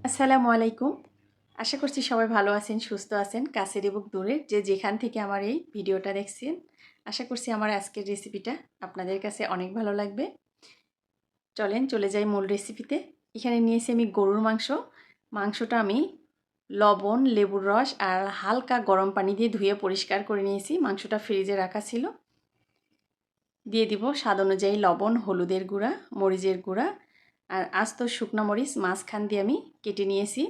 আসসালামু আলাইকুম। আশা করছি সবাই ভালো আছেন, সুস্থ আছেন, কাছের এবং দূরের যে যেখান থেকে আমার এই ভিডিওটা দেখছেন। আশা করছি আমার আজকের রেসিপিটা আপনাদের কাছে অনেক ভালো লাগবে। চলেন চলে যাই মূল রেসিপিতে। এখানে নিয়েছি আমি গরুর মাংস। মাংসটা আমি লবণ, লেবুর রস আর হালকা গরম পানি দিয়ে ধুয়ে পরিষ্কার করে নিয়েছি। মাংসটা ফ্রিজে রাখা ছিল। দিয়ে দিব স্বাদ অনুযায়ী লবণ, হলুদের গুঁড়া, মরিচের গুঁড়া আর আস্ত শুকনো মরিচ মাঝখান দিয়ে আমি কেটে নিয়েছি।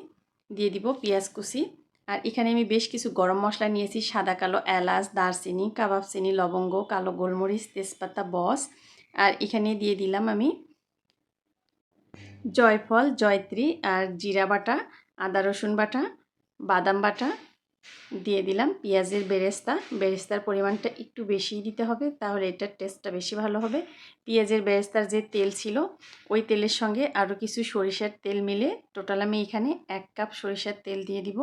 দিয়ে দিব পেঁয়াজ কুচি। আর এখানে আমি বেশ কিছু গরম মশলা নিয়েছি, সাদা কালো এলাচ, দারচিনি, কাবাব চিনি, লবঙ্গ, কালো গোলমরিচ, তেজপাতা, বস। আর এখানে দিয়ে দিলাম আমি জয়ফল, জয়ত্রী আর জিরা বাটা, আদা রসুন বাটা, বাদাম বাটা। দিয়ে দিলাম পেঁয়াজের বেরেস্তা। বেরেস্তার পরিমাণটা একটু বেশিই দিতে হবে, তাহলে এটার টেস্টটা বেশি ভালো হবে। পেঁয়াজের বেরেস্তার যে তেল ছিল ওই তেলের সঙ্গে আরও কিছু সরিষার তেল মিলে টোটাল আমি এখানে 1 কাপ সরিষার তেল দিয়ে দিব।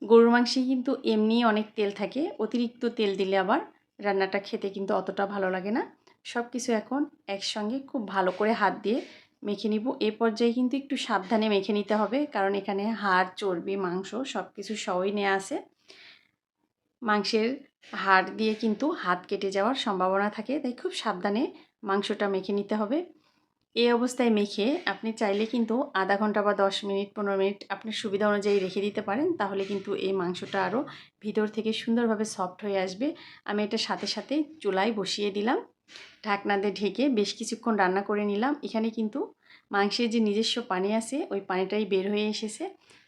গরুর মাংসে কিন্তু এমনিই অনেক তেল থাকে, অতিরিক্ত তেল দিলে আবার রান্নাটা খেতে কিন্তু অতটা ভালো লাগে না। সব কিছু এখন একসঙ্গে খুব ভালো করে হাত দিয়ে মেখে নিব। এই পর্যায়ে কিন্তু একটু সাবধানে মেখে নিতে হবে, কারণ এখানে হাড়, চর্বি, মাংস সব কিছু সহই নেওয়া আছে। মাংসের হাড় দিয়ে কিন্তু হাত কেটে যাওয়ার সম্ভাবনা থাকে, তাই খুব সাবধানে মাংসটা মেখে নিতে হবে। এই অবস্থায় মেখে আপনি চাইলে কিন্তু আধা ঘন্টা বা 10 মিনিট 15 মিনিট আপনার সুবিধা অনুযায়ী রেখে দিতে পারেন, তাহলে কিন্তু এই মাংসটা আরও ভিতর থেকে সুন্দরভাবে সফট হয়ে আসবে। আমি এটা সাথে সাথে চুলায় বসিয়ে দিলাম, ঢাকনা দিয়ে ঢেকে বেশ কিছুক্ষণ রান্না করে নিলাম। এখানে কিন্তু মাংসের যে নিজস্ব পানি আছে ওই পানিটাই বের হয়ে এসেছে।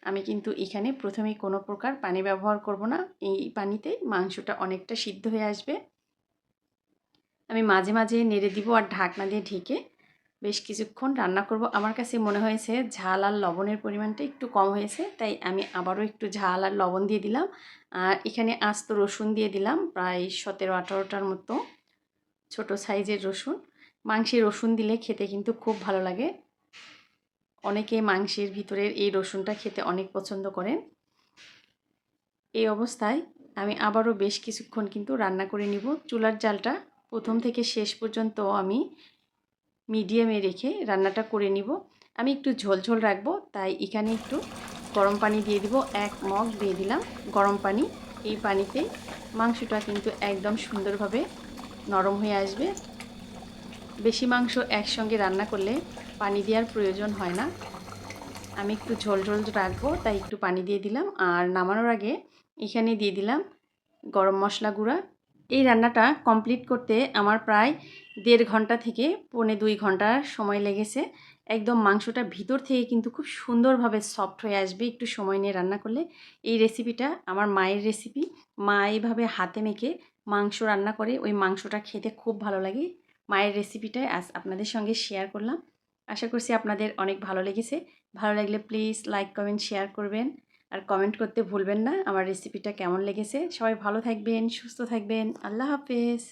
আমি কিন্তু এখানে প্রথমেই কোনো প্রকার পানি ব্যবহার করব না, এই পানিতেই মাংসটা অনেকটা সিদ্ধ হয়ে আসবে। আমি মাঝে মাঝে নেড়ে দিব আর ঢাকনা দিয়ে ঢেকে বেশ কিছুক্ষণ রান্না করব। আমার কাছে মনে হয়েছে ঝাল আর লবণের পরিমাণটা একটু কম হয়েছে, তাই আমি আবারও একটু ঝাল আর লবণ দিয়ে দিলাম। আর এখানে আস্ত রসুন দিয়ে দিলাম প্রায় 17-18টার মতো ছোট সাইজের রসুন। মাংসে রসুন দিলে খেতে কিন্তু খুব ভালো লাগে। অনেকে মাংসের ভিতরের এই রসুনটা খেতে অনেক পছন্দ করেন। এই অবস্থায় আমি আবারও বেশ কিছুক্ষণ কিন্তু রান্না করে নিব। চুলার জালটা প্রথম থেকে শেষ পর্যন্ত আমি মিডিয়ামে রেখে রান্নাটা করে নিব। আমি একটু ঝোল রাখবো, তাই এখানে একটু গরম পানি দিয়ে দিব। 1 মগ দিয়ে দিলাম গরম পানি। এই পানিতে মাংসটা কিন্তু একদম সুন্দরভাবে নরম হয়ে আসবে। বেশি মাংস একসঙ্গে রান্না করলে পানি দেওয়ার প্রয়োজন হয় না। আমি একটু ঝোল রাখবো, তাই একটু পানি দিয়ে দিলাম। আর নামানোর আগে এখানে দিয়ে দিলাম গরম মশলা গুঁড়া। এই রান্নাটা কমপ্লিট করতে আমার প্রায় 1.5 ঘন্টা থেকে 1.25 ঘন্টা সময় লেগেছে। একদম মাংসটা ভিতর থেকে কিন্তু খুব সুন্দরভাবে সফট হয়ে আসবে একটু সময় নিয়ে রান্না করলে। এই রেসিপিটা আমার মায়ের রেসিপি। মা এইভাবে হাতে মেখে মাংস রান্না করে, ওই মাংসটা খেতে খুব ভালো লাগে। মায়ের রেসিপিটাই আজ আপনাদের সঙ্গে শেয়ার করলাম। আশা করছি আপনাদের অনেক ভালো লেগেছে। ভালো লাগলে প্লিজ লাইক, কমেন্ট, শেয়ার করবেন। আর কমেন্ট করতে ভুলবেন না আমার রেসিপিটা কেমন লেগেছে। সবাই ভালো থাকবেন, সুস্থ থাকবেন। আল্লাহ হাফেজ।